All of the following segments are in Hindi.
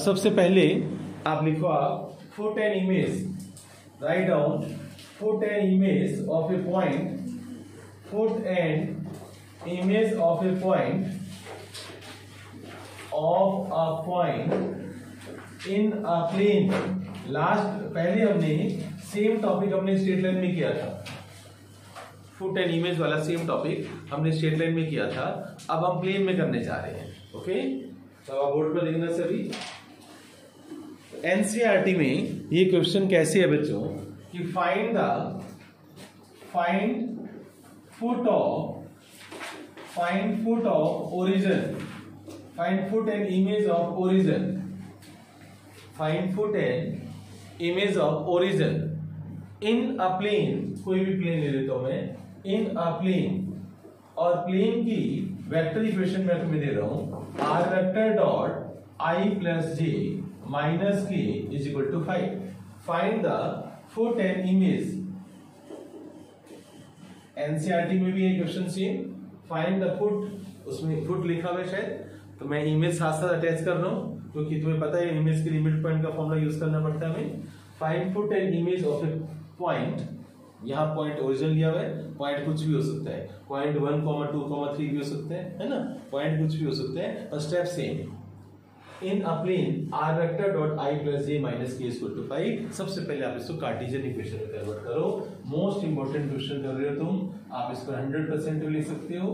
सबसे पहले आप लिखो, आप put an image, write down put an image of a point, put an image of a point in a plane. Last पहले हमने सेम टॉपिक अपने स्ट्रेट लाइन में किया था, फुट एंड इमेज वाला सेम टॉपिक हमने स्ट्रेट लाइन में किया था, अब हम प्लेन में करने जा रहे हैं। ओके, तो आप बोर्ड पर देखना सभी। एनसीईआरटी में ये क्वेश्चन कैसे है बच्चों कि find foot of origin, find foot and image of origin, find foot and image of origin in a plane. कोई भी प्लेन ले लेता हूं मैं, इन अ प्लेन, और प्लेन की वेक्टर इक्वेशन मैं तुम्हें दे रहा हूं, r vector dot I plus J minus k is equal to 5। Find the foot and image. NCERT में भी ये question same, find the foot, उसमें फुट लिखा हुआ है शायद, तो मैं इमेज साथ साथ अटैच कर रहा हूं क्योंकि तुम्हें पता है इमेज के लिमिट पॉइंट का फॉर्मूला यूज करना पड़ता है हमें। Find foot and image of a point, यहाँ पॉइंट ओरिजिन लिया हुआ है, पॉइंट कुछ भी हो सकता है, पॉइंट 1, 2, 3 भी हो सकते हैं, है ना, पॉइंट कुछ भी हो सकते हैं, और step same. In a plane R vector dot I plus J minus K equal to 5। सबसे पहले आप इसको कार्टेशियन इक्वेशन में कन्वर्ट करो। मोस्ट इंपोर्टेंट क्वेश्चन कर रहे हो तुम, आप इस पर 100% भी लिख सकते हो,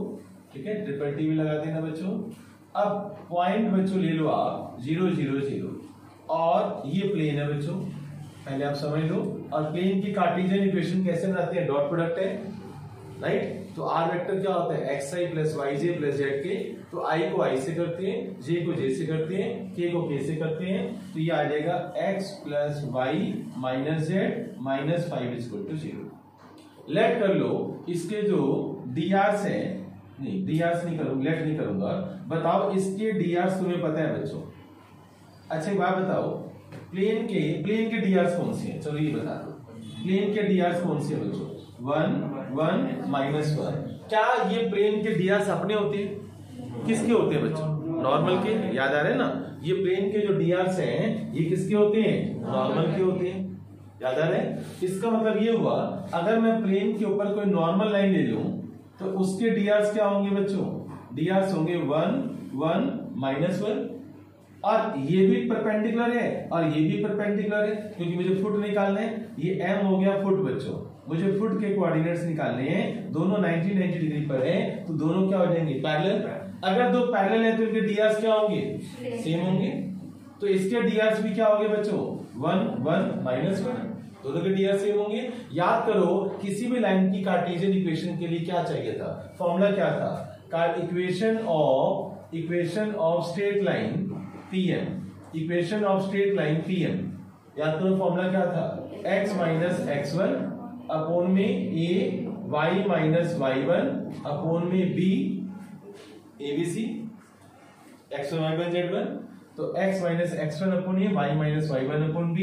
ठीक है, ट्रिपल टी भी लगा देना बच्चों। अब पॉइंट बच्चों ले लो आप 0, 0, 0, और ये प्लेन है बच्चों, पहले आप समझ लो। और प्लेन की कार्टेशियन इक्वेशन कैसे बनाते हैं, डॉट प्रोडक्ट है, राइट। तो आर वेक्टर क्या होता है, एक्स आई प्लस वाई जे प्लस जेड के, तो आई को आई से करते हैं, जे को जे से करते हैं, के को के से करते हैं, तो ये आ जाएगा X plus Y minus Z minus 5 equal to 0। Let कर लो इसके जो डी आर्स है, नहीं डी आर्स नहीं करूंगा, लेट नहीं करूंगा, बताओ इसके डी आर्स तुम्हें पता है बच्चों। अच्छा एक बात बताओ, प्लेन के डी आर्स कौन से हैं, चलो ये बता दो, प्लेन के डी आर्स कौन से हैं बच्चों, 1, 1, -1। क्या ये प्लेन के डी आर्स अपने होते हैं, किसके होते हैं बच्चों, नॉर्मल के, याद आ रहे हैं ना, ये प्लेन के जो डी आर्स हैं ये किसके होते हैं, नॉर्मल के होते हैं, याद आ रहे हैं। इसका मतलब ये हुआ, अगर मैं प्लेन के ऊपर कोई नॉर्मल लाइन ले लूं तो उसके डी आर्स क्या होंगे बच्चों, डी आर्स होंगे 1, 1, -1, और ये भी परपेंडिकुलर है और ये भी परपेंडिकुलर है, क्योंकि मुझे फुट निकालना है। ये m हो गया फुट बच्चों, मुझे फुट के कोऑर्डिनेट्स निकालने हैं, दोनों 90 डिग्री पर है, तो दोनों क्या हो जाएंगे, पैरेलल। अगर दो पैरेलल है तो इनके डी आर्स क्या होंगे, सेम होंगे, तो इसके डी आर्स भी क्या होंगे बच्चों, 1, 1, -1, दोनों के डी आर सेम होंगे। याद करो किसी भी लाइन की कार्टेशियन इक्वेशन के लिए क्या चाहिए था, फॉर्मूला क्या था, equation of straight line Pm, equation of straight line Pm। याद करो फॉर्मूला क्या था, x माइनस x1 अपॉन में a, y minus y1 upon में b, abc, x1 y1 z1, तो x minus x1 upon a, y minus y1 upon b,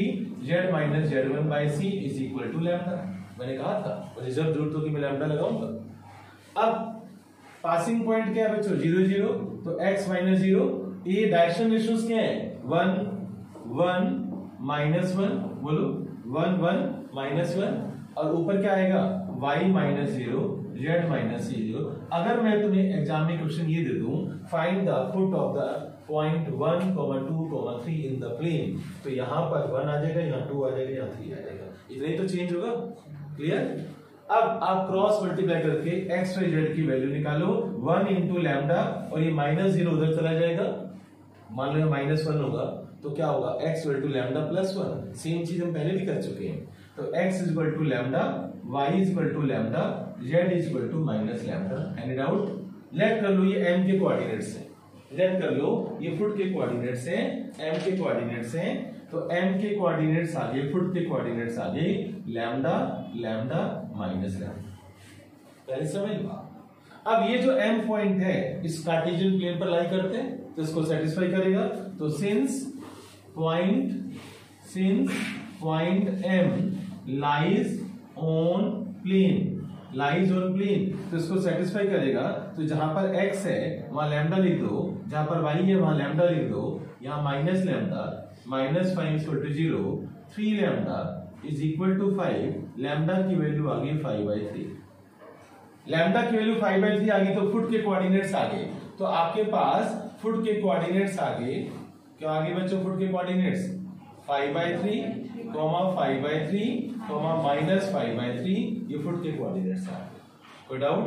z minus z1 by c is equal to lambda. मैंने कहा था मुझे जब जरूरत हो कि मैं लैम्डा लगाऊंगा। अब पासिंग पॉइंट क्या है बच्चों, 0, 0, तो x माइनस 0, ये डायरेक्शन रेशियोज क्या है, 1, 1, -1, बोलो 1, 1, -1, और ऊपर क्या आएगा, y माइनस 0, z माइनस 0। अगर मैं तुम्हें एग्जाम में क्वेश्चन ये दे दूं, find the foot of the point 1, 2, 3 in the plane, तो यहाँ पर 1 आ जाएगा, यहाँ 2 आ जाएगा, यहाँ 3 आ जाएगा, इतना ही तो चेंज होगा, क्लियर। अब आप क्रॉस मल्टीप्लाई करके x y z की वैल्यू निकालो, 1 इंटू लैम्डा, और ये -0 उधर चला जाएगा, मान लो -1 होगा, तो क्या होगा, x equal to lambda plus 1। Same चीज हम पहले भी कर चुके हैं, तो x equal to lambda, y equal to lambda, z equal to minus lambda. Any doubt. Let कर लो ये m के कोऑर्डिनेट्स हैं, लेट कर लो ये फुट के कोऑर्डिनेट्स हैं, m के कोऑर्डिनेट्स हैं, तो m के कोऑर्डिनेट्स आ गए, फुट के कोऑर्डिनेट्स आ गए लैम्डा, लैम्डा माइनस लैम्डा, पहले समझ लो। अब ये जो m पॉइंट है इस कार्टेशियन प्लेन पर लाई करते हैं, तो इसको सेटिस्फाई करेगा, तो since point m lies on plane, तो इसको सेटिस्फाई करेगा। तो जहां पर x है वहां लैम्डा लिख दो, जहां पर y है वहां लैम्डा लिख दो, यहाँ minus lambda minus 5 is equal to 0, 3 lambda is equal to 5, lambda की वैल्यू आ गई 5/3। लैम्डा की वैल्यू 5/3 आ गई तो फुट के कोऑर्डिनेट्स आ गए। तो आपके पास फुट के कोऑर्डिनेट्स आ गए, क्या आ गए बच्चों फुट के कोऑर्डिनेट्स 5/3, 5/3, माइनस 5/3, ये फुट के कोऑर्डिनेट्स आ गए। कोई डाउट?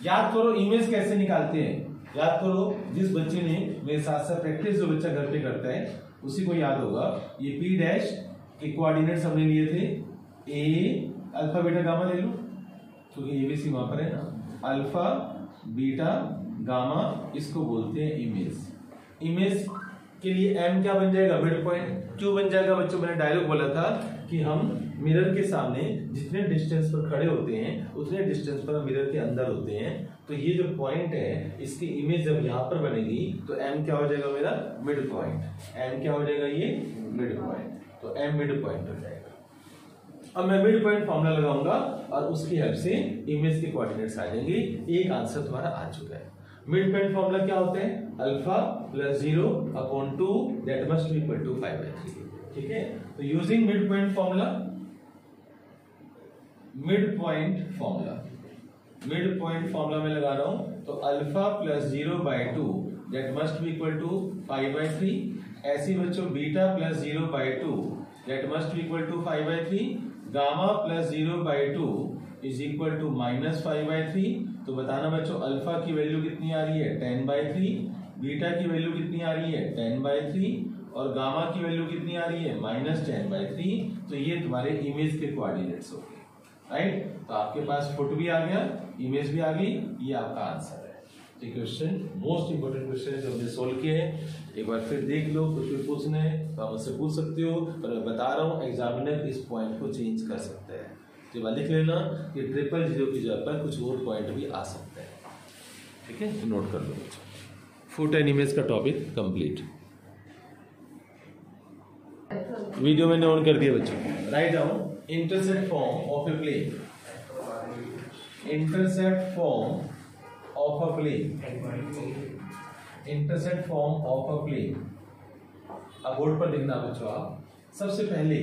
याद करो इमेज कैसे निकालते हैं, याद करो जिस बच्चे ने मेरे साथ साथ प्रैक्टिस जो बच्चा घर पे करता है उसी को याद होगा। ये P डैश के कोऑर्डिनेट्स हमने लिए थे, ए अल्फा बीटा गामा ले लो क्योंकि ABC वहां पर है ना, अल्फा बीटा गामा, इसको बोलते हैं इमेज। इमेज के लिए M क्या बन जाएगा, मिड पॉइंट। क्यों बन जाएगा बच्चों, मैंने डायलॉग बोला था कि हम मिरर के सामने जितने डिस्टेंस पर खड़े होते हैं उतने डिस्टेंस पर हम मिरर के अंदर होते हैं। तो ये जो पॉइंट है इसकी इमेज जब यहाँ पर बनेगी तो M क्या हो जाएगा मेरा, मिड पॉइंट। M क्या हो जाएगा, ये मिड पॉइंट, तो M मिड पॉइंट हो जाएगा। अब मैं मिड पॉइंट फॉर्मूला लगाऊंगा और उसकी हेल्प से इमेज के कोऑर्डिनेट्स आ जाएंगे। एक आंसर तुम्हारा आ चुका है। मिड पॉइंट फॉर्मूला क्या होता है, alpha plus 0/2 that must be equal to 5/3। ठीक है, तो using mid point formula, mid point formula में लगा रहा हूं, तो alpha plus 0/2 that must be equal to 5/3। ऐसी बच्चों beta plus 0/2 that must be equal to 5/3, gamma plus 0/2 is equal to minus 5/3। तो बताना बच्चों अल्फा की वैल्यू कितनी आ रही है, 10/3, बीटा की वैल्यू कितनी आ रही है, 10/3, और गामा की वैल्यू कितनी आ रही है, माइनस 10/3। तो ये तुम्हारे इमेज के कोऑर्डिनेट्स हो गए, राइट। तो आपके पास फुट भी आ गया, इमेज भी आ गई, ये आपका आंसर है। तो क्वेश्चन मोस्ट इंपोर्टेंट क्वेश्चन जो हमने सोल्व किए हैं, एक बार फिर देख लो, कुछ भी पूछना है तो आप मुझसे पूछ सकते हो, पर मैं बता रहा हूँ एग्जामिनर इस पॉइंट को चेंज कर सकते हैं। तो लिख लेना कि 000 की जगह पर कुछ और पॉइंट भी आ सकते हैं। ठीक है, नोट कर लो। फुट एंड इमेज का टॉपिक कंप्लीट। वीडियो मैंने ऑन कर दिया बच्चों। Write down intercept form of a plane, intercept form of a plane, intercept form of a plane. अब बोर्ड पर लिखना बच्चों आप। सबसे पहले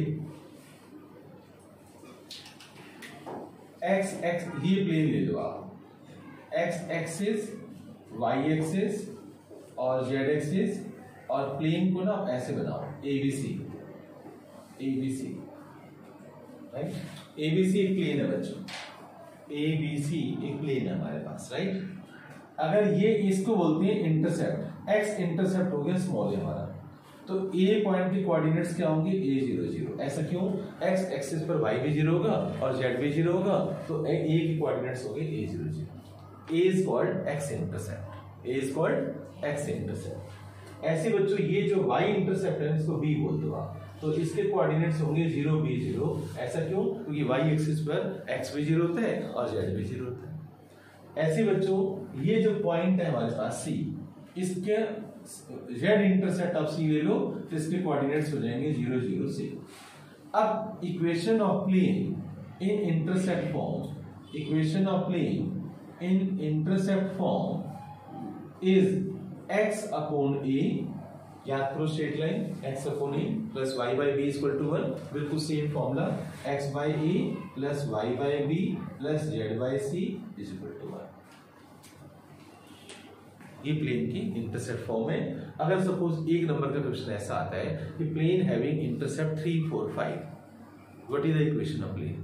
एक्स ये प्लेन ले लो आप, एक्स एक्सिस, वाई एक्सिस और जेड एक्सिस, और प्लेन को ना ऐसे बनाओ ABC, राइट। ABC एक प्लेन है बच्चों, ABC एक प्लेन है हमारे पास, राइट। अगर ये इसको बोलते हैं इंटरसेप्ट, एक्स इंटरसेप्ट हो गया स्मॉल है हमारा, तो ए पॉइंट के कोऑर्डिनेट्स क्या होंगे, A0 0। ऐसा क्यों, एक्स एक्सिस पर वाई भी 0 होगा और जेड भी 0 होगा, तो ए के कोऑर्डिनेट्स होंगे A0 0। A is called x intercept, A is called x intercept. ऐसे बच्चों ये जो वाई इंटरसेप्ट है इसको बी बोल दो आप, तो इसके कोऑर्डिनेट्स होंगे 0 B 0। ऐसा क्यों, क्योंकि वाई एक्सिस पर एक्स भी 0 होता है और जेड भी 0 होता है। ऐसे बच्चों ये जो पॉइंट है हमारे पास C, इसके जेड इंटरसेप्ट आप C ले लो, तो इसके कोऑर्डिनेट्स हो जाएंगे 0 0 से। अब equation of plane in intercept form, equation of plane in intercept form is x upon a, याद करो straight line x upon a plus y by b equal to 1, बिल्कुल same formula x by a plus y by b plus z by c is equal to 1। ये प्लेन की इंटरसेप्ट फॉर्म है। अगर सपोज एक नंबर का क्वेश्चन ऐसा आता है कि plane having intercept 3 4 5, what is the equation of plane,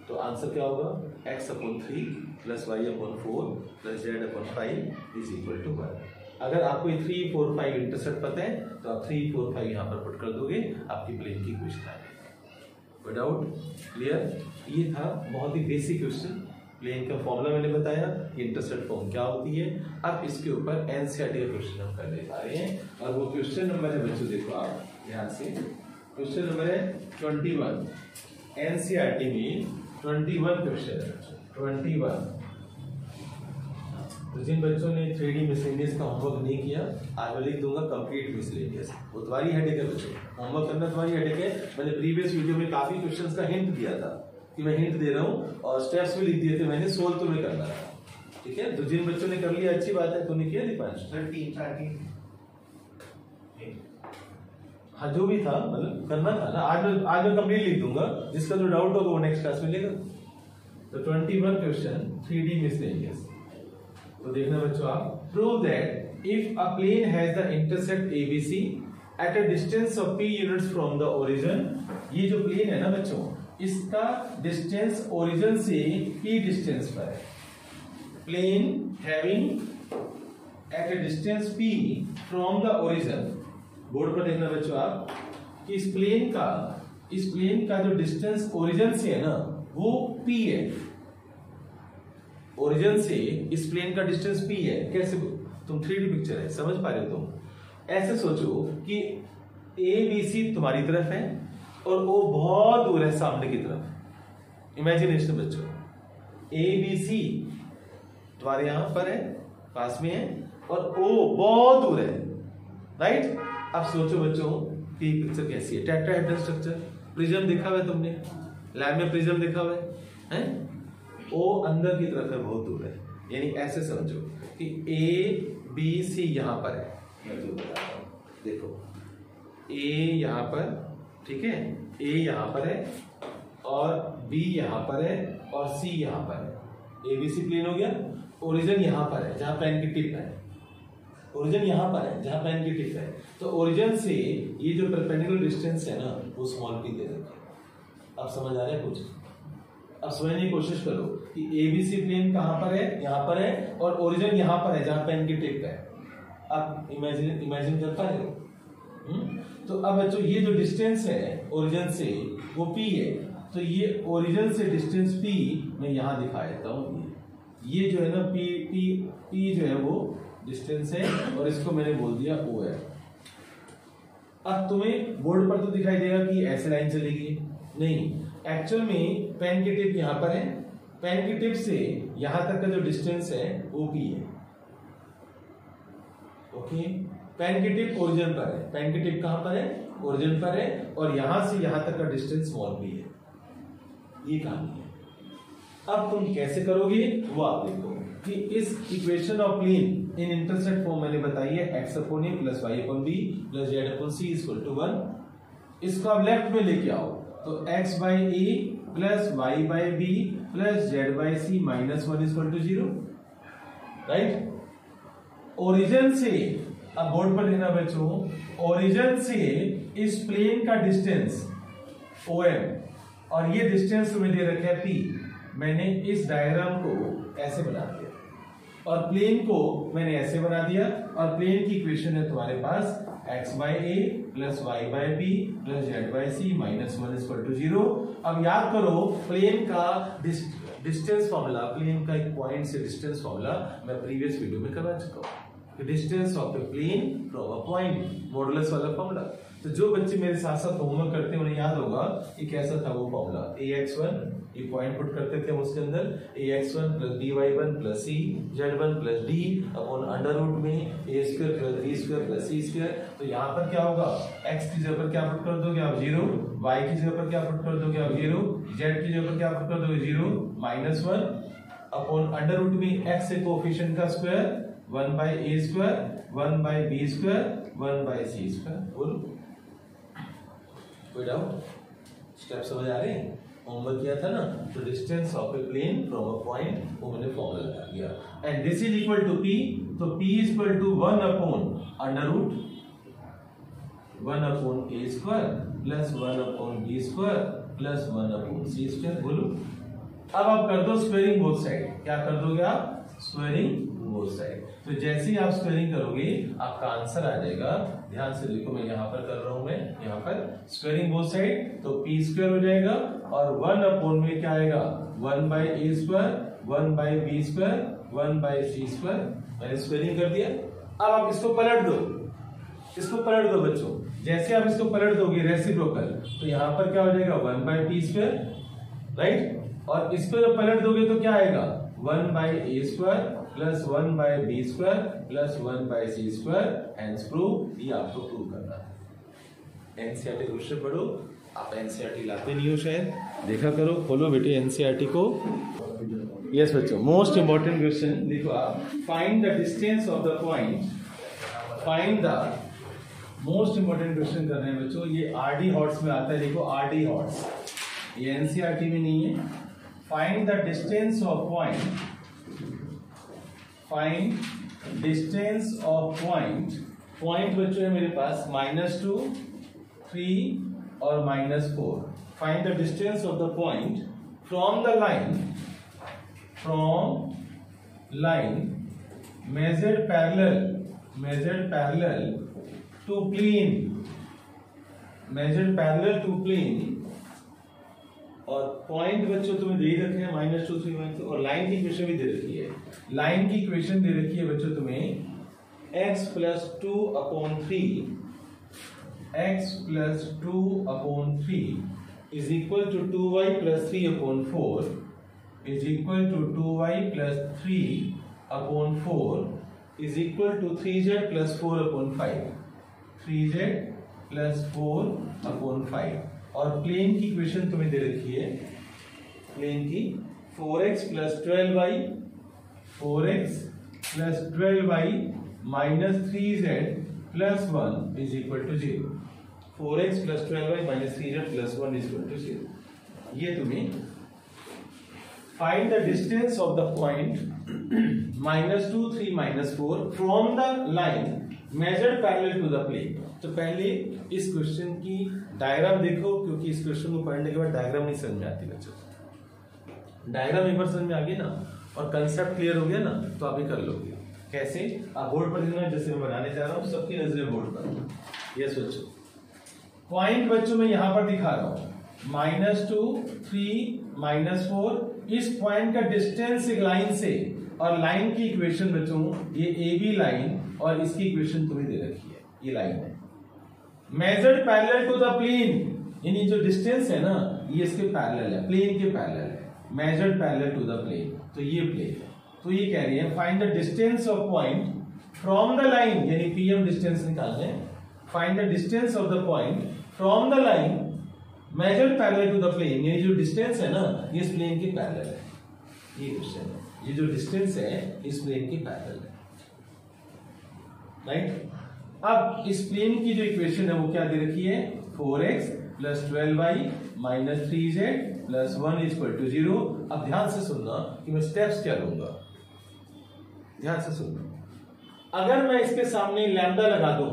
तो आंसर क्या होगा, x upon 3 plus y upon 4 plus z upon 5 is equal to 1। अगर आपको 3 4 5 इंटरसेप्ट पता है तो आप 3 4 5 यहाँ पर पुट कर दोगे, आपकी प्लेन की इक्वेशन आ जाएगी। विदाउट क्लियर, ये था बहुत ही बेसिक क्वेश्चन। प्लेन का फॉर्मूला मैंने बताया, इंटरसेप्ट फॉर्म क्या होती है। अब इसके ऊपर एनसीईआरटी का क्वेश्चन हम करने जा रहे हैं, और वो क्वेश्चन नंबर है बच्चों, देखो आप ध्यान से, क्वेश्चन नंबर है 21। एनसीईआरटी में 21 क्वेश्चन है, 21। तो जिन बच्चों ने 3D मिसलेनियस का होमवर्क नहीं किया, आज मैं लिख दूंगा कंप्लीट मिसलेनियस, वो तुम्हारी हेडेक है बच्चों, होमवर्क करना तुम्हारी हेडेक है। मैंने प्रीवियस वीडियो में काफी क्वेश्चंस का हिंट दिया था कि मैं हिंट दे रहा हूँ, और स्टेप्स भी लिख दिए थे मैंने, सोल्व तुम्हें करना था। ठीक है, तो जिन बच्चों ने कर लिया अच्छी बात है, तूने किया दीपांश? हाँ जो भी था मतलब करना था ना, आज मैं कंप्लीट लिख दूंगा, जिसका जो डाउट होगा वो नेक्स्ट क्लास में लेगा। तो 21 क्वेश्चन 3D मिसलेनियस। तो देखना बच्चों आप, prove that if a plane has the intercept ABC at a distance of p units from the origin. ये जो प्लेन है ना बच्चों, इसका डिस्टेंस ओरिजिन से p डिस्टेंस पर है। Plane having at a distance p from the origin. Board पर देखना बच्चों आप कि इस प्लेन का जो डिस्टेंस ओरिजिन से है ना वो p है। ओरिजिन से इस प्लेन का डिस्टेंस p है। कैसे? तुम 3D पिक्चर है, समझ पा रहे हो तुम? ऐसे सोचो कि ABC तुम्हारी तरफ है और O बहुत दूर है सामने की तरफ। इमेजिनेशन बच्चों, ABC तुम्हारे यहां पर है, पास में है, और O बहुत दूर है, राइट? अब सोचो बच्चों कि पिक्चर कैसी है। टेट्राहेड्रल स्ट्रक्चर, प्रिज्म देखा हुआ है तुमने, लैब में प्रिज्म देखा हुआ है? O अंदर की तरफ है, बहुत दूर है। यानी ऐसे समझो कि ABC यहां पर है, मैं जो बता रहा हूं देखो, A यहां पर, ठीक है, A यहां पर है और B यहां पर है और C यहां पर है। ABC प्लेन हो गया। ओरिजिन यहां पर है जहां पेन की टिप है, ओरिजिन यहां पर है जहां पेन की टिप है। तो ओरिजिन से ये जो परपेंडिकुलर डिस्टेंस है ना वो स्मॉल p दे रखा है। अब समझ आ रहा है कुछ? अब समझने की कोशिश करो कि ABC प्लेन कहां पर है, यहां पर है, और ओरिजिन यहां पर है जहां पेन की टिप है। अब इमेजिन कर पा रहे हो? तो अब बच्चों ये जो डिस्टेंस है ओरिजिन से वो p है। तो ये ओरिजिन से डिस्टेंस p मैं यहां दिखा देता हूं। ये जो है ना p जो है वो डिस्टेंस है और इसको मैंने बोल दिया O है। अब तुम्हें बोर्ड पर तो दिखाई देगा कि ऐसे लाइन चलेगी, नहीं, एक्चुअल में पेन की टिप यहां पर है, पेन की टिप से यहां तक का जो डिस्टेंस है वो p है। ओके, पेन की टिप ओरिजिन पर है, पेन की टिप कहां पर है, ओरिजिन पर है, और यहां से यहां तक का डिस्टेंस स्मॉल p है। ये कहानी है। अब तुम कैसे करोगे वो आप देखो कि इस equation of plane in intercept form मैंने बताई है, x upon a plus y upon b plus z upon c equal to 1। इसको आप लेफ्ट में लेके आओ तो x by a plus y by b plus z by c minus 1 equal to 0, right? Origin से, अब बोर्ड पर लिखना बच्चों, ओरिजिन से इस प्लेन का डिस्टेंस OM और ये डिस्टेंस तुम्हें दे रखा है p। मैंने इस डायग्राम को ऐसे बना दिया और प्लेन को मैंने ऐसे बना दिया, और प्लेन की इक्वेशन है तुम्हारे पास x by a plus y by b plus z by c minus 1 equal to 0। अब याद करो प्लेन का डिस्टेंस फॉर्मूला, प्लेन का एक पॉइंट से डिस्टेंस फॉर्मूला मैं प्रीवियस वीडियो में करवा चुका हूँ। Distance of a plane from a point, modulus वाला फॉर्मूला। तो जो बच्चे मेरे साथ साथ होमवर्क करते हैं उन्हें याद होगा कि कैसा था वो फॉर्मूला। ax1 ये पॉइंट पुट करते थे हम उसके अंदर, ax1 plus dy1 plus c z1 plus d upon under root में a square plus b square plus c square. तो यहाँ पर क्या होगा, x की जगह पर क्या पुट कर दोगे आप 0, y की जगह पर क्या पुट कर दोगे आप 0, z की जगह पर क्या पुट कर दोगे 0, माइनस 1 अपॉन अंडर रूट में x के कोएफिशिएंट का square 1 by a square 1 by b square 1 by c square. बोलो कोई डाउट? स्टेप समझ आ रहे हैं? होमवर्क किया था ना, तो distance of a plane from a point वो मैंने फॉर्मूला लगा दिया। And this is equal to p, तो p is equal to 1 upon under root 1 upon a square plus 1 upon b square plus 1 upon c square. बोलो अब आप कर दो स्क्वायरिंग बोथ साइड। क्या कर दोगे आप? Squaring both side. तो जैसे ही आप स्क्वायरिंग करोगे आपका आंसर आ जाएगा। ध्यान से देखो, मैं यहाँ पर कर रहा हूं, मैं यहाँ पर स्क्वायरिंग बोथ साइड, तो p स्क्वायर हो जाएगा और 1 अपॉन में क्या आएगा 1 by a square 1 by b square 1 by c square. मैंने स्क्वायरिंग कर दिया। अब आप इसको पलट दो, इसको पलट दो बच्चों। जैसे आप इसको पलट दोगे रेसिप्रोकल, तो यहाँ पर क्या हो जाएगा 1 बाई p स्क्वायर, राइट? और इसको जब पलट दोगे तो क्या आएगा 1 by a square plus 1 by b square plus 1 by c square. Hence prove, ये आपको प्रूव करना है। एनसीईआरटी क्वेश्चन पढ़ो, आप एनसीईआरटी लाते नहीं हो शायद, देखा करो, खोलो बेटे एनसीईआरटी को। यस बच्चों, मोस्ट इंपॉर्टेंट क्वेश्चन देखो आप, find the distance of the point, find the most important question कर रहे हैं बच्चों, ये आरडी हॉट्स में आता है। देखो आरडी हॉट्स, ये एनसीईआरटी में नहीं है। Find the distance of point, find distance of point. Point बच्चों है मेरे पास -2, 3 और -4। Find the distance of the point from the line, from line measured parallel to plane, measured parallel to plane। और पॉइंट बच्चों तुम्हें दे रखे हैं -2, 3, -4, और लाइन की इक्वेशन भी दे रखी है। लाइन की इक्वेशन दे रखी है बच्चों तुम्हें x + 2/3, x + 2/3 is equal to 2y + 3/4 is equal to 2y + 3/4 is equal to 3z + 4/5, 3z + 4/5। और प्लेन की इक्वेशन तुम्हें दे रखी है, प्लेन की 4x + 12y, 4x + 12y - 3z + 1 is equal to 0। 4x + 12y - 3z + 1 is equal to 0। ये तुम्हें find the distance of the point -2, 3, -4 from the line measured parallel to the plane। तो पहले इस क्वेश्चन की डायग्राम देखो, क्योंकि इस क्वेश्चन को पढ़ने के बाद डायग्राम नहीं समझ में आती बच्चों। डायग्राम एक बार समझ में आ गई ना और कंसेप्ट क्लियर हो गया ना, तो आप ही कर लोगे। कैसे? आप बोर्ड पर देखना, जैसे मैं बनाने जा रहा हूँ, सबकी नजरें बोर्ड पर। ये सोचो, पॉइंट बच्चों मैं यहां पर दिखा रहा हूं -2, 3, -4। इस पॉइंट का डिस्टेंस एक लाइन से, और लाइन की इक्वेशन बच्चों ये ए बी लाइन, और इसकी इक्वेशन तुम्हें दे रखी है, ये लाइन है। Measured parallel to the plane, यानी जो डिस्टेंस है ना ये इसके पैरेलल है, प्लेन के पैरेलल है। Measured parallel to the plane, तो ये प्लेन है। तो ये कह रही है find the distance of point from the line, यानी पीएम डिस्टेंस निकालना है। Find the distance of the point from the line measured parallel to the plane, ये जो डिस्टेंस है ना ये इस प्लेन के पैरेलल है। ये क्वेश्चन है, ये जो डिस्टेंस है इस प्लेन के पैरेलल है, राइट। अब इस प्लेन की जो इक्वेशन है वो क्या दे रखी है? 4x + 12y - 3z + 1 = 0। अब ध्यान से सुनना कि मैं स्टेप्स क्या लूंगा, ध्यान से सुनना। अगर मैं इसके सामने लैम्डा लगा दूं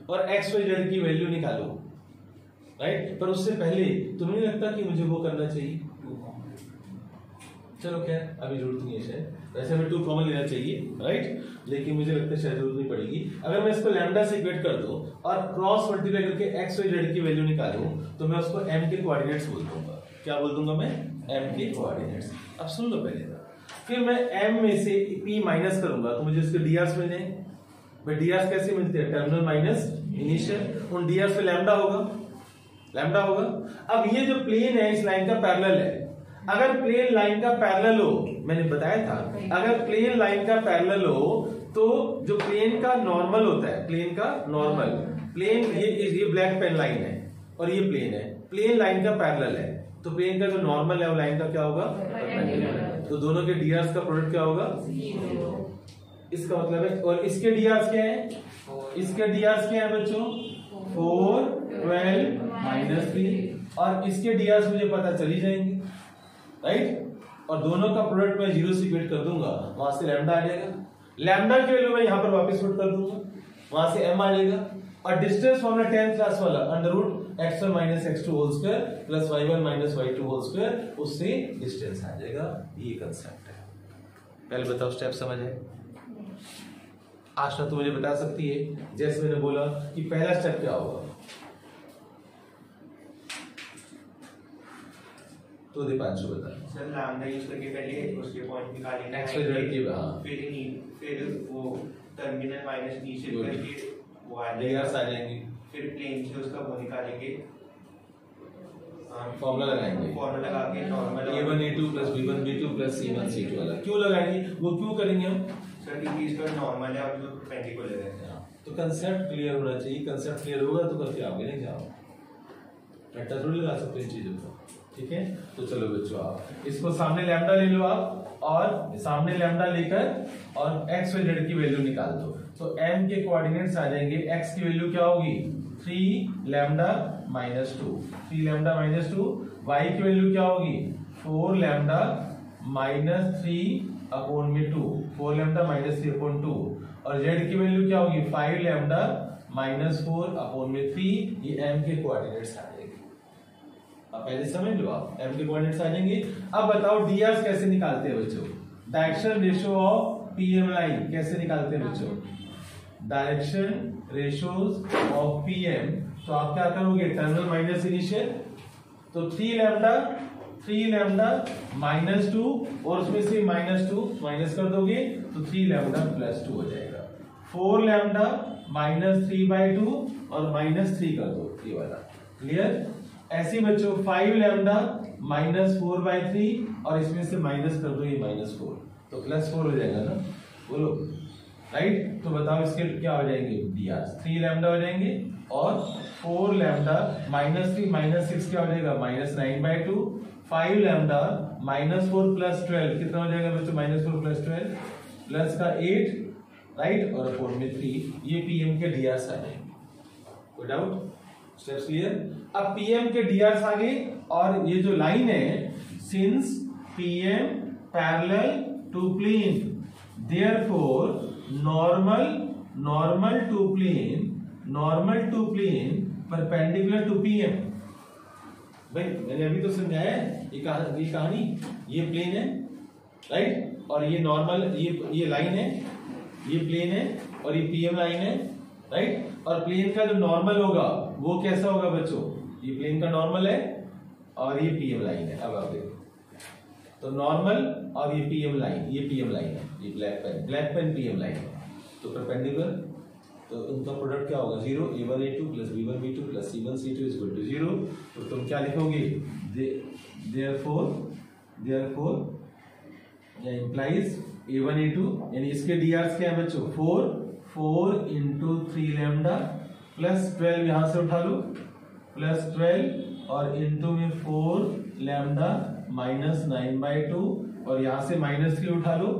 और x, y, z की वैल्यू निकालूं, राइट, पर उससे पहले तुम्हें नहीं लगता कि मुझे वो करना चाहिए? चलो खैर अभी जरूरत नहीं है शायद, वैसे हमें 2 कॉमन लेना चाहिए, राइट, लेकिन मुझे लगता है शायद जरूरत नहीं पड़ेगी। अगर मैं इसको लैम्डा से इक्वेट कर दूं और क्रॉस मल्टीप्लाई करके x, y, z की वैल्यू निकालूं, तो मैं उसको m के कोऑर्डिनेट्स बोल दूंगा। क्या बोल दूंगा मैं? m के कोऑर्डिनेट्स। अब सुन लो पहले, फिर मैं m में से p माइनस करूंगा तो मुझे इसके drs मिले। भाई drs कैसे मिलते हैं? टर्मिनल माइनस इनिशियल, उन drs पे लैम्डा होगा, लैम्डा होगा। अब ये जो प्लेन है इस लाइन का पैरेलल है। अगर प्लेन लाइन का पैरेलल हो, मैंने बताया था, अगर प्लेन लाइन का पैरेलल हो तो जो प्लेन का नॉर्मल होता है, प्लेन का नॉर्मल, प्लेन ये ब्लैक पेन लाइन है और ये प्लेन है, प्लेन लाइन का पैरेलल है, तो प्लेन का जो नॉर्मल है वो लाइन का क्या होगा? तो दोनों के डीआर्स का प्रोडक्ट क्या होगा? इसका मतलब है, और इसके डीआर्स क्या है? इसके डीआर्स क्या है बच्चों? 4, 12 - 3, और इसके डीआर्स मुझे पता चली जाएंगे, राइट। और दोनों का प्रोडक्ट मैं 0 से इक्वेट कर दूंगा, वहां से लैम्डा आ जाएगा। लैम्डा के वैल्यू मैं यहां पर वापस पुट कर दूंगा, वहां से m आ जाएगा। और डिस्टेंस फॉर्मूला 10th क्लास वाला √x1 - x2 होल स्क्वायर प्लस y1 - y2 होल स्क्वायर, उससे डिस्टेंस आ जाएगा। ये कंसेप्ट है। पहले बताओ स्टेप समझ है? आशा तो मुझे बता सकती है, जैसे मैंने बोला कि पहला स्टेप क्या होगा, तो दीपांशु बता। सर लैम्डा यूज करके पहले उसके पॉइंट निकालेंगे, x, y, z की, हां, फिर वो टर्मिनल माइनस इनिशियल करके वो आ डीआरस आ जाएंगे, फिर प्लेन से उसका वो निकालेंगे, फॉर्मूला लगाएंगे, फॉर्मूला लगा के normal a1 a2 + b1 b2 + c1 c2 वाला क्यों लगाएंगे? वो क्यों करेंगे हम? सर क्योंकि इसका नॉर्मल है और जो परपेंडिकुलर है। तो कंसेप्ट क्लियर होना चाहिए। कंसेप्ट क्लियर होगा तो करके आओगे, नहीं जाओ रट्टा थोड़ी लगा सकते इन चीजों को, ठीक है। तो चलो बच्चों, आप इसको सामने लैम्डा ले लो आप, और सामने लैम्डा लेकर और x, y, z की वैल्यू निकाल दो। तो m के कोऑर्डिनेट्स आ जाएंगे, x की वैल्यू क्या होगी 3 lambda minus 2, 3 lambda minus 2, y की वैल्यू क्या होगी 4 लैम्डा माइनस 3 अपॉन में 2, 4 लैम्डा माइनस 3 अपॉन 2, और z की वैल्यू क्या होगी 5 लैम्डा माइनस 4 अपॉन में 3। ये m के कोऑर्डिनेट्स आ जाएंगे। अब पहले समझ लो, आप m के कोऑर्डिनेट्स आ जाएंगे। अब बताओ dr कैसे निकालते हैं बच्चों, direction ratio of PM line कैसे निकालते हैं बच्चों, डायरेक्शन रेशियोज ऑफ पीएम। तो आप क्या करोगे, टर्मिनल माइनस इनिशियल, तो 3 लैम्डा माइनस 2 और उसमें से माइनस 2 माइनस कर दोगे तो 3 लैम्डा प्लस 2 हो जाएगा। 4 लैम्डा माइनस 3/2 और माइनस 3 कर दो, ये वाला क्लियर। ऐसे बच्चों 5 लैम्डा माइनस 4/3 और इसमें से माइनस कर दो, ये -4 तो +4 हो जाएगा ना, बोलो राइट। तो बताओ इसके क्या हो जाएंगे dr, 3 लैम्डा हो जाएंगे और 4 लैम्डा -3 -6 क्या हो जाएगा -9/2, 5 लैम्डा -4 + 12 कितना हो जाएगा बच्चों, -4 + 12 प्लस का 8 राइट, और 4 में 3, ये पीएम के dr आ जाएंगे। कोई डाउट, स्टेप्स क्लियर। अब पीएम के dr आ गए, और ये जो लाइन है, since PM parallel to plane therefore normal to plane perpendicular to PM। भाई मैंने अभी तो समझाया है, ये कहानी, ये प्लेन है राइट, और ये नॉर्मल, ये लाइन है, ये प्लेन है, और ये पीएम लाइन है राइट। और प्लेन का जो नॉर्मल होगा वो कैसा होगा बच्चों, ये प्लेन का नॉर्मल है और ये पीएम लाइन है। अब आप देखो, तो नॉर्मल और ये पीएम लाइन है, ये ब्लैक पेन पीएम लाइन है, तो परपेंडिकुलर, तो उनका प्रोडक्ट क्या होगा 0, a1a2 + b1b2 + c1c2 = 0। तो तुम क्या लिखोगे, therefore implies a1a2, यानी इसके dr क्या है बच्चों 4 × 3 लैम्डा प्लस 12 यहां से उठा लो, प्लस 12 और इंटू में 4 लैम्डा -9/2 और यहां से -3 उठा लो,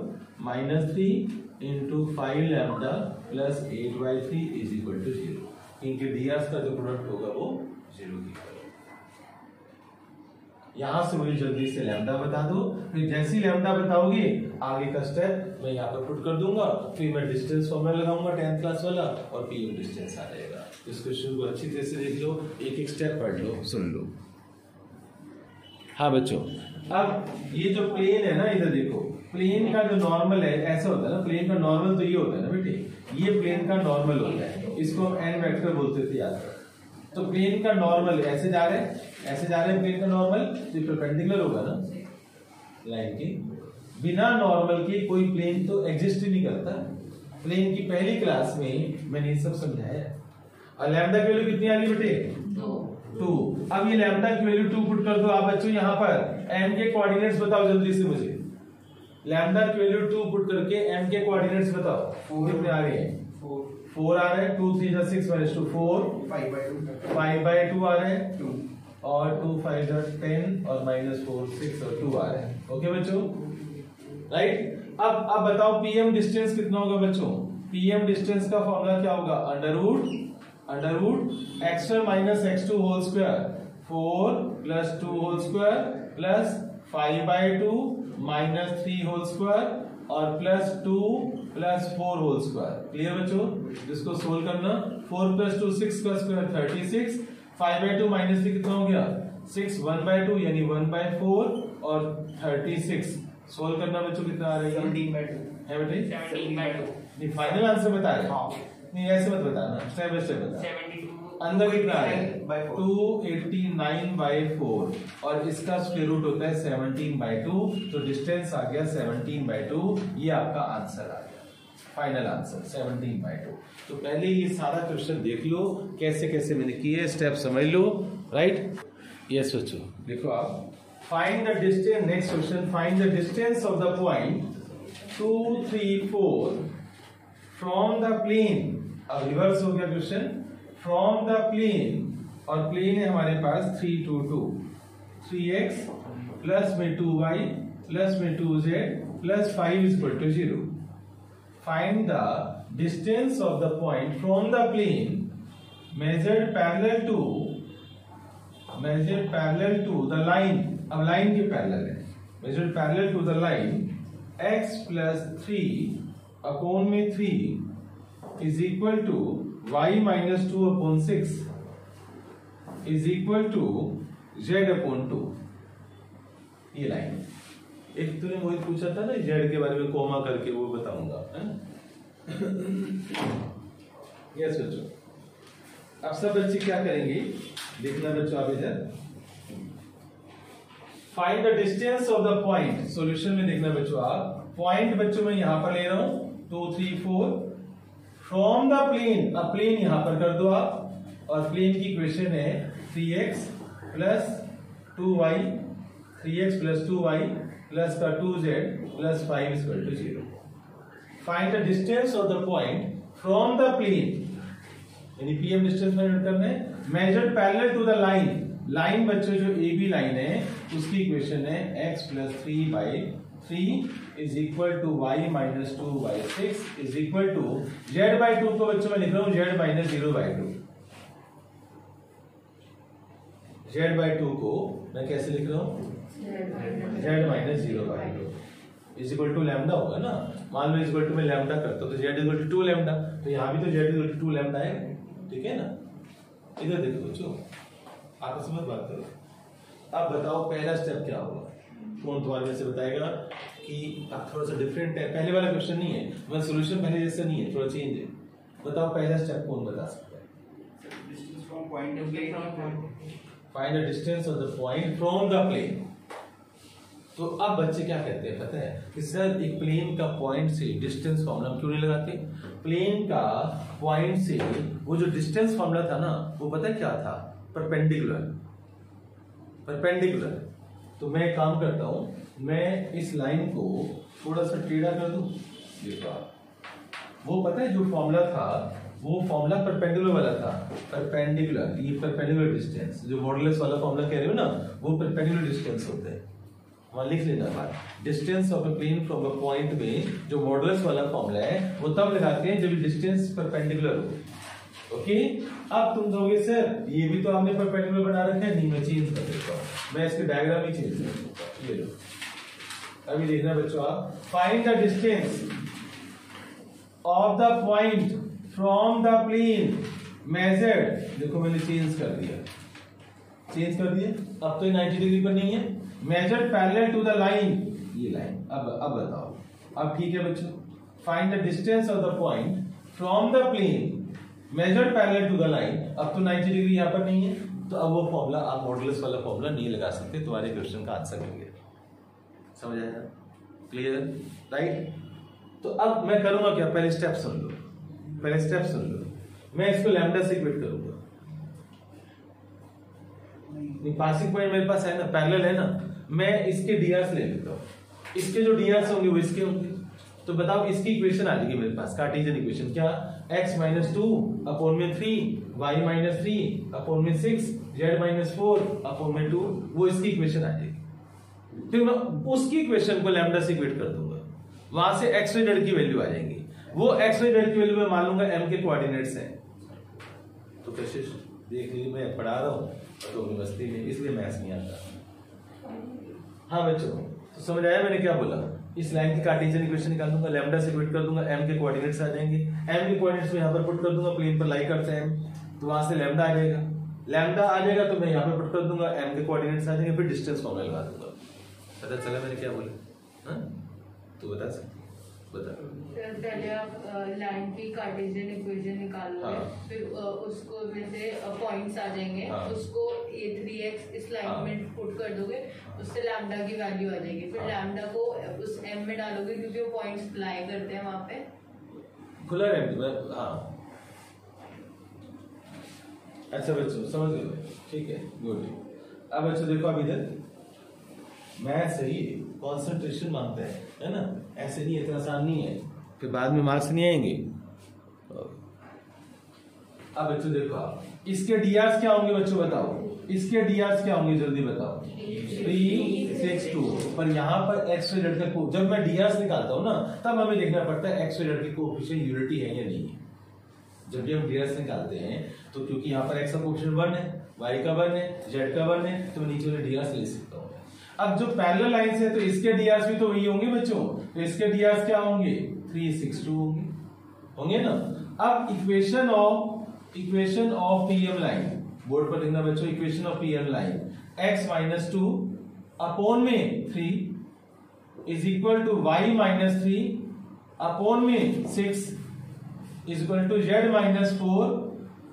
-3 × 5 लैम्डा प्लस 8/3 = 0। इनके dr का जो प्रोडक्ट होगा वो 0 की तरह। यहां से मुझे जल्दी से लैम्डा बता दो, फिर जैसी लैम्डा बताओगे आगे का स्टेप मैं यहाँ पर पुट कर दूंगा, फिर मैं डिस्टेंस फॉर्मूला लगाऊंगा 10th क्लास वाला, और पीएम डिस्टेंस आ जाएगा। इस क्वेश्चन को अच्छी तरह से देख लो, एक स्टेप पढ़ लो, सुन लो। हाँ बच्चों, अब ये जो प्लेन है ना, इधर देखो, प्लेन का जो नॉर्मल है ऐसा होता है ना, प्लेन का नॉर्मल तो ये होता है ना बेटे, ये प्लेन का नॉर्मल होता है, इसको हम एन वेक्टर बोलते थे, याद रखो। तो प्लेन का नॉर्मल ऐसे जा रहे हैं प्लेन का नॉर्मल, तो परपेंडिकुलर होगा ना लाइन के, बिना नॉर्मल के कोई प्लेन तो एग्जिस्ट ही नहीं करता। प्लेन की पहली क्लास में मैंने ये सब समझाया। और लैम्डा की वैल्यू कितनी आ गई बेटे 2। अब ये लैम्डा की वैल्यू 2 पुट कर दो आप बच्चों, यहाँ पर एम के कोऑर्डिनेट्स बताओ जल्दी से मुझे। लैम्डा की वैल्यू 2 पुट करके एम के कोऑर्डिनेट्स बताओ कितने आ रहे हैं, 4 आ रहे हैं, 2 3 6 -2 4, 5/2 आ रहे हैं 2, और 2 5 10 और -4 6 और 2 आ रहे हैं। ओके बच्चों राइट। अब बताओ पीएम डिस्टेंस कितना होगा बच्चों, पीएम डिस्टेंस का फॉर्मूला क्या होगा, under root x1 - x2 whole square, 4 + 2 whole square plus 5/2 -3 whole square और +2 + 4 होल स्क्वायर। क्लियर बच्चों, जिसको सोल्व करना, 4 + 2 6 का स्क्वायर 36, 5/2 -3 कितना हो गया 6, 1/2 यानी 1/4 और 36। सोल्व करना बच्चों कितना आ रहा है 17/2 है बेटे, 17/2। नहीं फाइनल आंसर बता रहे नहीं, ऐसे मत बताना, स्टेप बाय स्टेप बता। 72 अंदर कितना आ रहा है 289/4 289/4 और इसका स्क्वायर रूट होता है 17/2, तो डिस्टेंस आ गया 17/2। ये आपका आंसर आ गया, फाइनल आंसर 17/2। तो पहले ये सारा क्वेश्चन देख लो कैसे कैसे मैंने किए, स्टेप समझ लो राइट। यस बच्चों देखो आप, find the distance, next question, find the distance of the point 2 3 4 from the plane. अब रिवर्स हो गया क्वेश्चन, फ्रॉम द प्लेन, और प्लेन है हमारे पास 3 2 2, 3x प्लस में 2y प्लस में 2z plus 5 = 0। Find the distance of the point from the plane measured parallel to the line, अब लाइन के पैरेलल है, measured parallel to the line x plus 3 upon में 3 is equal to y minus 2 upon 6 is equal to z upon 2। ये लाइन, एक तूने मोहित पूछा था ना z के बारे में कोमा करके, वो बताऊंगा, है ना? यस बच्चों, अब सब बच्चे क्या करेंगे, देखना बच्चों आप इधर, find the distance of the point. Solution में देखना बच्चों आप, पॉइंट बच्चों मैं यहां पर ले रहा हूं 2 3 4 फ्रॉम द प्लेन। अब प्लेन यहां पर कर दो आप, और प्लेन की इक्वेशन है 3x plus 2y, 3x plus 2y plus का 2z plus 5 equal to 0। Find the distance of the point from the plane, यानी पीएम डिस्टेंस मेजर करना है, measured parallel to the line. Line बच्चों जो ए बी लाइन है उसकी इक्वेशन है x plus 3/3 is equal to y minus 2/6 is equal to z/2 को बच्चों मैं लिख रहा हूं z माइनस 0/2। z/2 को मैं कैसे लिख रहा हूं, z minus 0/2 is equal to lambda होगा ना। मान लो इज इक्वल टू मैं लैम्डा करता हूं तो z इक्वल टू 2 लैम्डा, तो यहां भी तो z इक्वल टू 2 लैम्डा है, ठीक है ना। इधर देखो बच्चों, आपस में बात करो। अब बताओ पहला स्टेप क्या होगा, कौन तुम्हारे में से बताएगा कि अब थोड़ा सा डिफरेंट है, पहले वाला क्वेश्चन नहीं है, मतलब सॉल्यूशन पहले जैसा नहीं है, थोड़ा चेंज है। बताओ पहला स्टेप कौन बता सकता है। Distance from point to plane, find the distance of the point from the plane. तो अब बच्चे क्या कहते हैं पता है कि सर एक प्लेन का पॉइंट से डिस्टेंस फॉर्मूला क्यों नहीं लगाते। प्लेन का पॉइंट से वो जो डिस्टेंस फॉर्मूला था ना, वो पता है क्या था, परपेंडिकुलर। तो मैं काम करता हूं, मैं इस लाइन को थोड़ा सा टेढ़ा कर दूं, देखो वो पता है जो फॉर्मूला था वो फॉर्मूला परपेंडिकुलर वाला था, परपेंडिकुलर, ये परपेंडिकुलर डिस्टेंस जो मॉडुलस वाला फॉर्मूला कह रहे हो ना, वो परपेंडिकुलर डिस्टेंस होता है। वहां लिख लेना बात, distance of a plane from a point में जो मॉडुलस वाला फॉर्मूला है वो तब लगाते हैं जब डिस्टेंस परपेंडिकुलर हो। ओके, अब तुम दोगे सर ये भी तो आपने परपेंडिकुलर बना रखा है, नहीं मैं चेंज कर देता हूँ, मैं इसके डायग्राम ही चेंज कर देता हूँ। ये लो, अभी देखना बच्चों आप, find the distance of the point from the plane measured, देखो मैंने चेंज कर दिया, अब तो 90 डिग्री पर नहीं है, measured parallel to the line, ये लाइन। अब बताओ, अब ठीक है बच्चों, find the distance of the point from the plane measured parallel to the line. अब तो 90 डिग्री यहाँ पर नहीं है, तो अब वो फॉर्मूला आप मॉडुलस वाला फॉर्मूला नहीं लगा सकते, तुम्हारे क्वेश्चन का आंसर मिल गया। समझ आया, क्लियर, राइट। तो अब मैं करूंगा क्या, पहले स्टेप सुन लो, मैं इसको लैम्डा से इक्वेट करूंगा। पासिंग पॉइंट मेरे पास है ना, पैरेलल है ना, मैं इसके डीआर ले लेता हूँ, इसके जो डीआर होंगे वो इसके होंगे। तो बताओ इसकी इक्वेशन आ जाएगी मेरे पास, कार्टेशियन इक्वेशन, क्या, x माइनस 2 अपॉन में 3, y माइनस 3 अपॉन में 6, z माइनस 4 अपॉन में 2, वो इसकी इक्वेशन आ जाएगी। फिर मैं उसकी इक्वेशन को लैम्डा से इक्वेट कर दूंगा, वहां से x y z की वैल्यू आ जाएंगी, वो x y z की वैल्यू मैं मान लूंगा m के कोऑर्डिनेट्स हैं। तो कशिश देख लीजिए, मैं पढ़ा रहा हूँ तो यूनिवर्सिटी में, इसलिए मैथ्स नहीं आता। हाँ बच्चों, तो समझ आया मैंने क्या बोला, इस लाइन की कार्टेशियन इक्वेशन निकाल दूंगा, लैम्डा से इक्वेट कर दूंगा, m के कोऑर्डिनेट्स आ जाएंगे, m के कोऑर्डिनेट्स में यहाँ पर पुट कर दूंगा, प्लेन पर लाई करते हैं m, तो वहां से लैम्डा आ जाएगा, तो मैं यहाँ पर पुट कर दूंगा, m के कोऑर्डिनेट्स आ जाएंगे, फिर डिस्टेंस फॉर्मूला लगा दूंगा। पता चला मैंने क्या बोला, हाँ तो बता सकते, बता। पहले आप लाइन की कार्टेशियन इक्वेशन निकालोगे, हाँ। फिर उसको में से पॉइंट्स आ जाएंगे, हाँ। उसको a3x इस लाइन में पुट कर दोगे, उससे लैम्डा की वैल्यू आ जाएगी, फिर लैम्डा को उस m में डालोगे क्योंकि वो पॉइंट्स लाई करते हैं वहां पे, खुला रहता है। हाँ अच्छा बच्चों समझ गए, ठीक है, गुड। अब बच्चों देखो, अब इधर मैथ सही कंसंट्रेशन मांगता है ना, ऐसे नहीं, इतना आसान नहीं है, फिर बाद में मार्क्स नहीं आएंगे। अब बच्चों देखो, आप इसके डीआर क्या होंगे बच्चों बताओ, इसके डीआर क्या होंगे जल्दी बताओ। 3, 6, 2। पर यहाँ पर एक्स वाई जेड का जब मैं डीआर निकालता हूँ ना तब हमें देखना पड़ता है एक्स वाई जेड की कोएफिशिएंट यूनिटी है या नहीं है। जब भी हम डीआर निकालते हैं तो क्योंकि यहाँ पर एक्स का कोएफिशिएंट 1 है, वाई का 1 है, जेड का 1 है, तो मैं नीचे वाले डीआर ले सकता हूँ। अब जो पैरेलल लाइंस है तो इसके डीआर भी तो वही होंगे बच्चों, तो इसके डीआर क्या होंगे 3, 6, 2 होंगे ना। अब equation of PM line board पर लिखना बच्चों, equation of PM line x - 2 upon में 3 is equal to y - 3 upon में 6 is equal to z - 4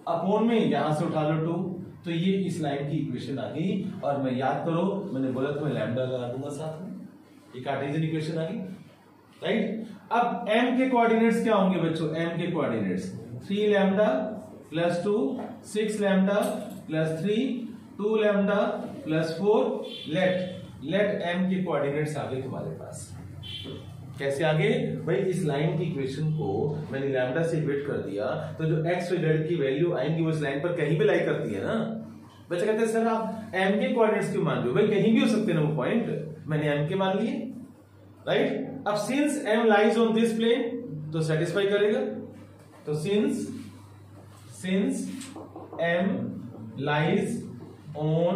upon में यहां से उठा लो 2। तो ये इस लाइन की इक्वेशन आ गई। और मैं याद करो मैंने बोला था मैं लैम्डा लगा दूंगा साथ में, ये कार्टेशियन इक्वेशन आ गई, राइट। अब m के कोऑर्डिनेट्स क्या होंगे बच्चों, m के coordinates 3 lambda plus 2, 6 lambda plus 3, 2 lambda plus 4। Let m के कोऑर्डिनेट्स आ गए तुम्हारे पास। कैसे आगे भाई, इस लाइन की इक्वेशन को मैंने लैम्डा से इक्वेट कर दिया तो जो एक्स और जेड की वैल्यू आएंगी वो इस लाइन पर कहीं भी लाई करती है ना। बच्चा कहते हैं सर आप m के कोऑर्डिनेट्स क्यों मान रहे हो, भाई कहीं भी हो सकते हैं ना वो पॉइंट, मैंने m के मान लिए, राइट। अब since m lies on this plane तो सेटिस्फाई करेगा, तो since m lies on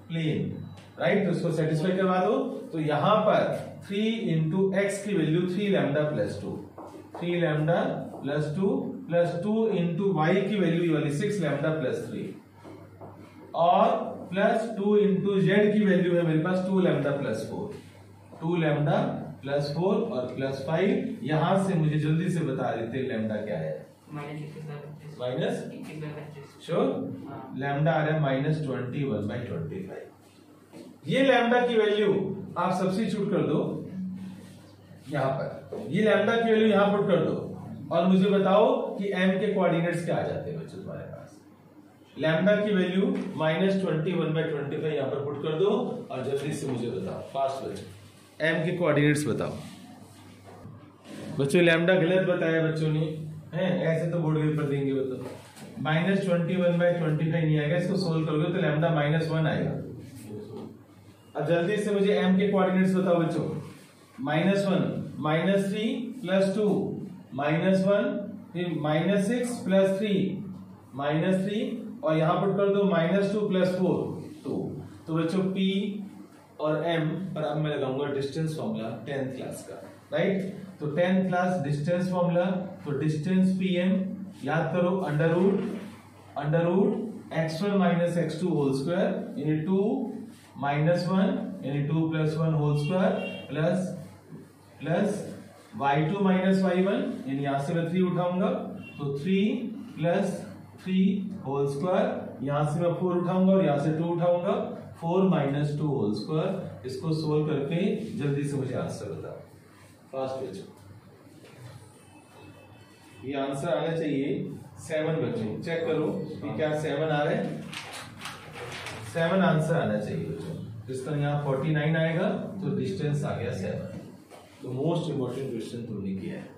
plane, right, तो इसको सेटिस्फाई करवा दो। तो यहां पर 3 इंटू एक्स की value 3 lambda plus 2, 3 lambda plus 2 into y की वैल्यू वाली 6 लैम्डा प्लस 3 और प्लस 2 इंटू जेड की वैल्यू है मेरे पास 2 लैम्डा प्लस 4, 2 लैम्डा प्लस 4 और प्लस 5। यहां से मुझे जल्दी से बता देते लैम्डा क्या है, माइनस श्योर, लैम्डा आ रहा है -21/25। ये लैम्डा की वैल्यू आप सब्स्टिट्यूट कर दो यहां पर, ये लैम्डा की वैल्यू यहां पुट कर दो और मुझे बताओ कि m के कोऑर्डिनेट्स क्या आ जाते हैं बच्चों तुम्हारे पास। लैम्डा की वैल्यू -21/25 यहां पर पुट कर दो और जल्दी से मुझे बताओ फास्ट बच्चों m के कोऑर्डिनेट्स बताओ। बच्चों लैम्डा गलत बताया बच्चों ने, हैं ऐसे तो बोर्ड पेपर देंगे बताओ। -21/25 नहीं आएगा, इसको सोल्व करोगे तो लैम्डा -1 आएगा। अब जल्दी से मुझे m के कोऑर्डिनेट्स बताओ बच्चों। -1 -3 प्लस 2 -1 फिर -6 प्लस 3 -3 और यहां पर कर दो -2 प्लस 4 2। तो बच्चों p और m पर अब मैं लगाऊंगा डिस्टेंस फॉर्मूला 10th क्लास का, राइट। तो 10th क्लास डिस्टेंस फॉर्मूला, तो डिस्टेंस pm याद करो under root x1 - x2 whole square यानी 2 -1 यानी 2 + 1 whole square plus y2 - y1 यानी यहां से मैं 3 उठाऊंगा तो 3 + 3 होल स्क्वायर, यहां से मैं 4 उठाऊंगा और यहां से 2 उठाऊंगा 4 - 2 होल स्क्वायर। इसको सोल्व करके जल्दी से मुझे आंसर बताओ फास्ट बच्चों। ये आंसर आना चाहिए 7 बच्चों, चेक करो कि क्या 7 आ रहा है। 7 आंसर आना चाहिए बच्चों। जिसका यहाँ 49 आएगा तो डिस्टेंस आ गया 7। तो मोस्ट इंपोर्टेंट क्वेश्चन तुमने किया है।